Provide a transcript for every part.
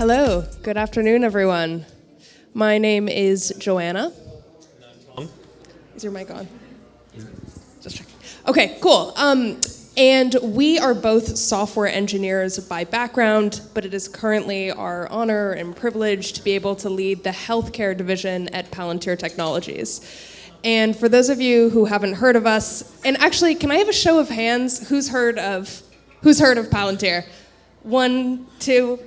Hello, good afternoon, everyone. My name is Joanna. Tom. Is your mic on? Just checking. Okay, cool. And we are both software engineers by background, but it is currently our honor and privilege to be able to lead the healthcare division at Palantir Technologies. And for those of you who haven't heard of us, and actually, can I have a show of hands? Who's heard of Palantir? 1, 2,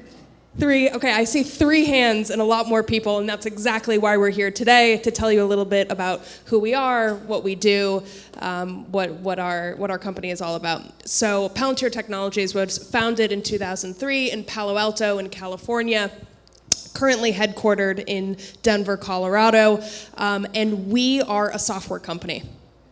3. Okay, I see 3 hands and a lot more people, and that's exactly why we're here today, to tell you a little bit about who we are, what we do, what our company is all about. So Palantir Technologies was founded in 2003 in Palo Alto in California, currently headquartered in Denver, Colorado, and we are a software company.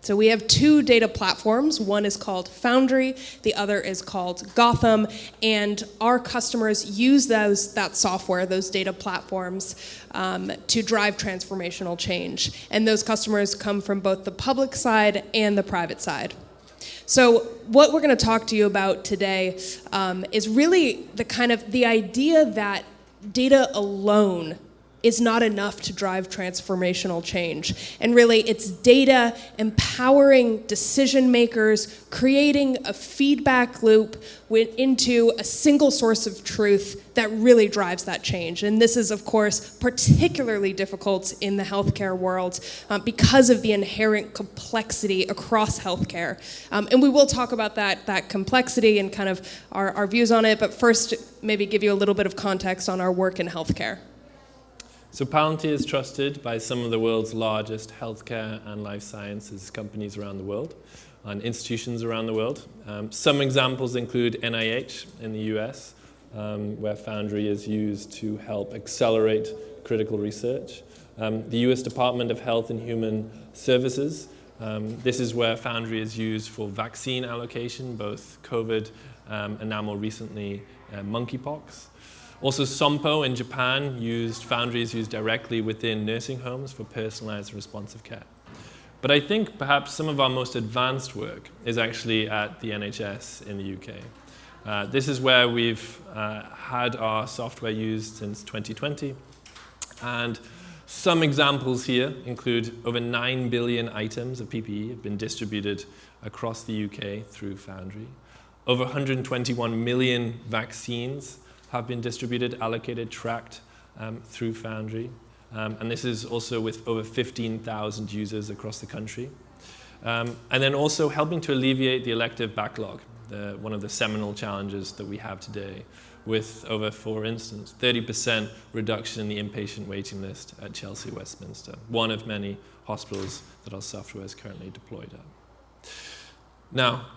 So we have 2 data platforms. One is called Foundry, the other is called �၀𝐞𝐝, and our customers use that software, those data platforms, to drive transformational change. And those customers come from both the public side and the private side. So what we're going to talk to you about today is really the idea that data alone is not enough to drive transformational change. And really, it's data empowering decision makers, creating a feedback loop into a single source of truth that really drives that change. And this is, of course, particularly difficult in the healthcare world because of the inherent complexity across healthcare. And we will talk about that complexity and kind of our views on it, but first, maybe give you a little bit of context on our work in healthcare. So Palantir is trusted by some of the world's largest healthcare and life sciences companies around the world and institutions around the world. Some examples include NIH in the US, where Foundry is used to help accelerate critical research. The US Department of Health and Human Services. This is where Foundry is used for vaccine allocation, both COVID and now more recently monkeypox. Also, Sompo in Japan Foundry is used directly within nursing homes for personalized responsive care. But I think perhaps some of our most advanced work is actually at the NHS in the UK. This is where we've had our software used since 2020. And some examples here include over 9 billion items of PPE have been distributed across the UK through Foundry. Over 121 million vaccines have been distributed, allocated, tracked through Foundry. And this is also with over 15,000 users across the country. And then also helping to alleviate the elective backlog, one of the seminal challenges that we have today, with over, for instance, 30% reduction in the inpatient waiting list at Chelsea Westminster, one of many hospitals that our software is currently deployed at. Now,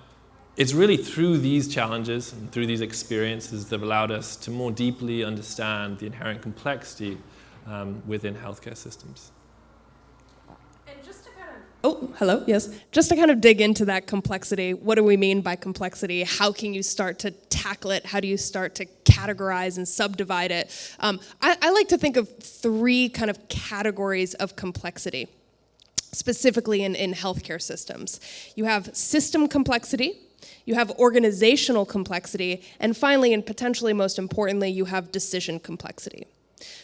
it's really through these challenges and through these experiences that have allowed us to more deeply understand the inherent complexity within healthcare systems. And just to kind of dig into that complexity, what do we mean by complexity? How can you start to tackle it? How do you start to categorize and subdivide it? I like to think of 3 kind of categories of complexity, specifically in healthcare systems. You have system complexity, you have organizational complexity, and finally, and potentially most importantly, you have decision complexity.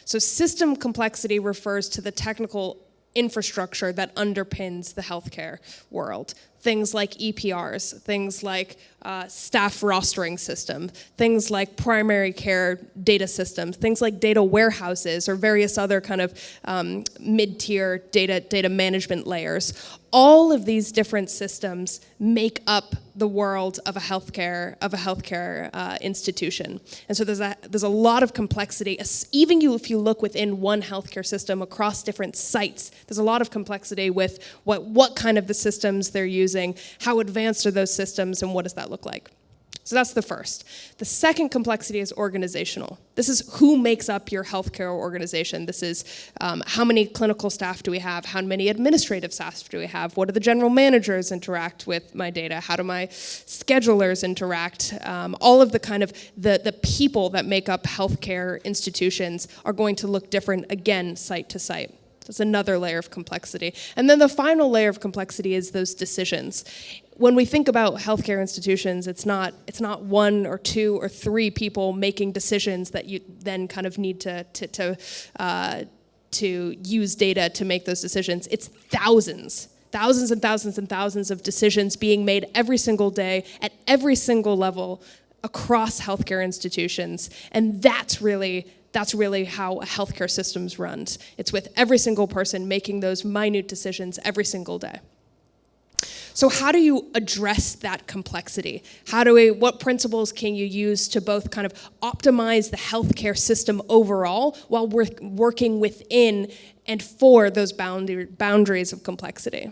So system complexity refers to the technical infrastructure that underpins the healthcare world. Things like EPRs, things like staff rostering system, things like primary care data systems, things like data warehouses or various other kind of mid-tier data management layers. All of these different systems make up the world of a healthcare institution, and so there's a lot of complexity. Even if you look within one healthcare system across different sites, there's a lot of complexity with what kind of the systems they're using, how advanced are those systems, and what does that look like. So that's the first. The second complexity is organizational. This is who makes up your healthcare organization. This is how many clinical staff do we have? How many administrative staff do we have? What do the general managers interact with my data? How do my schedulers interact? All of the kind of the people that make up healthcare institutions are going to look different, again, site to site. That's another layer of complexity. And then the final layer of complexity is those decisions. When we think about healthcare institutions, it's not one or two or three people making decisions that you then kind of need to use data to make those decisions. It's thousands and thousands and thousands of decisions being made every single day at every single level across healthcare institutions. And that's really how a healthcare system's runs. It's with every single person making those minute decisions every single day. So how do you address that complexity? What principles can you use to both kind of optimize the healthcare system overall while we're working within and for those boundaries of complexity?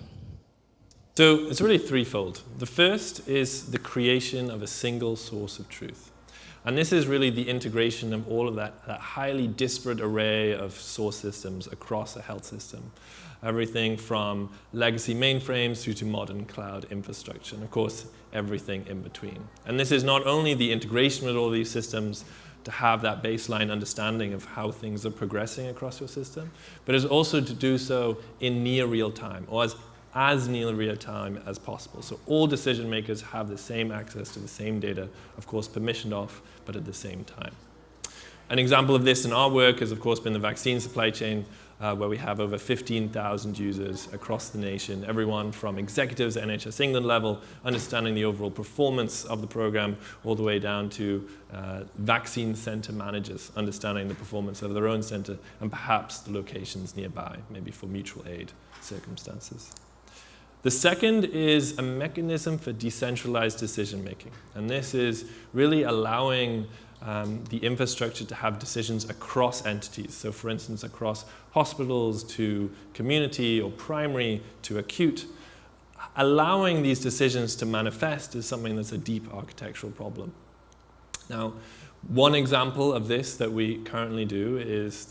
So it's really threefold. The first is the creation of a single source of truth. And this is really the integration of all of that highly disparate array of source systems across a health system. Everything from legacy mainframes through to modern cloud infrastructure, and of course, everything in between. And this is not only the integration with all these systems to have that baseline understanding of how things are progressing across your system, but it's also to do so in near real time, or as near real time as possible. So all decision makers have the same access to the same data, of course permissioned off, but at the same time. An example of this in our work has of course been the vaccine supply chain, where we have over 15,000 users across the nation, everyone from executives at NHS England level, understanding the overall performance of the program, all the way down to vaccine center managers, understanding the performance of their own center, and perhaps the locations nearby, maybe for mutual aid circumstances. The second is a mechanism for decentralized decision making. And this is really allowing the infrastructure to have decisions across entities. So for instance, across hospitals to community or primary to acute. Allowing these decisions to manifest is something that's a deep architectural problem. Now, one example of this that we currently do is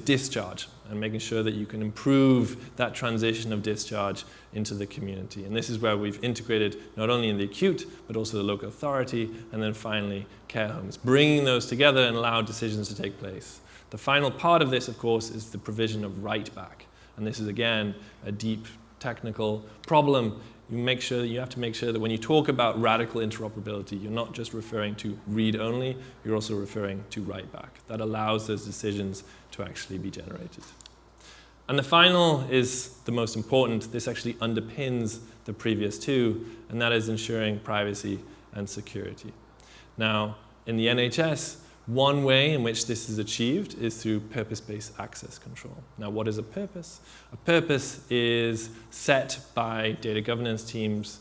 discharge and making sure that you can improve that transition of discharge into the community. And this is where we've integrated not only in the acute, but also the local authority, and then finally care homes, bringing those together and allow decisions to take place. The final part of this, of course, is the provision of write back. And this is, again, a deep technical problem. You have to make sure that when you talk about radical interoperability, you're not just referring to read only, you're also referring to write back. That allows those decisions to actually be generated. And the final is the most important. This actually underpins the previous two, and that is ensuring privacy and security. Now, in the NHS, one way in which this is achieved is through purpose-based access control. Now, what is a purpose? A purpose is set by data governance teams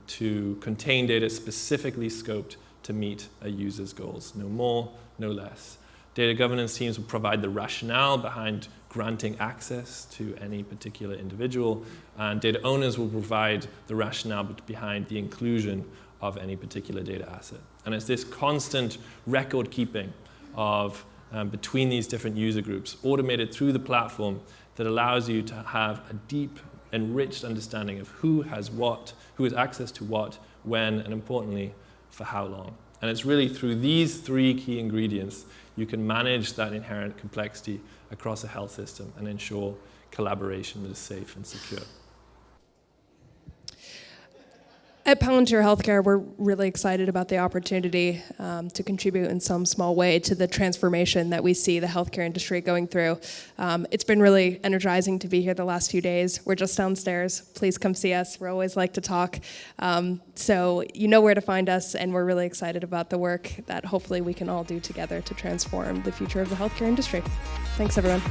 to contain data specifically scoped to meet a user's goals. No more, no less. Data governance teams will provide the rationale behind granting access to any particular individual, and data owners will provide the rationale behind the inclusion of any particular data asset. And it's this constant record keeping of between these different user groups, automated through the platform, that allows you to have a deep, enriched understanding of who has what, who has access to what, when, and importantly, for how long. And it's really through these three key ingredients you can manage that inherent complexity across a health system and ensure collaboration that is safe and secure. At Palantir Healthcare, we're really excited about the opportunity to contribute in some small way to the transformation that we see the healthcare industry going through. It's been really energizing to be here the last few days. We're just downstairs. Please come see us. We always like to talk. So you know where to find us, and we're really excited about the work that hopefully we can all do together to transform the future of the healthcare industry. Thanks, everyone.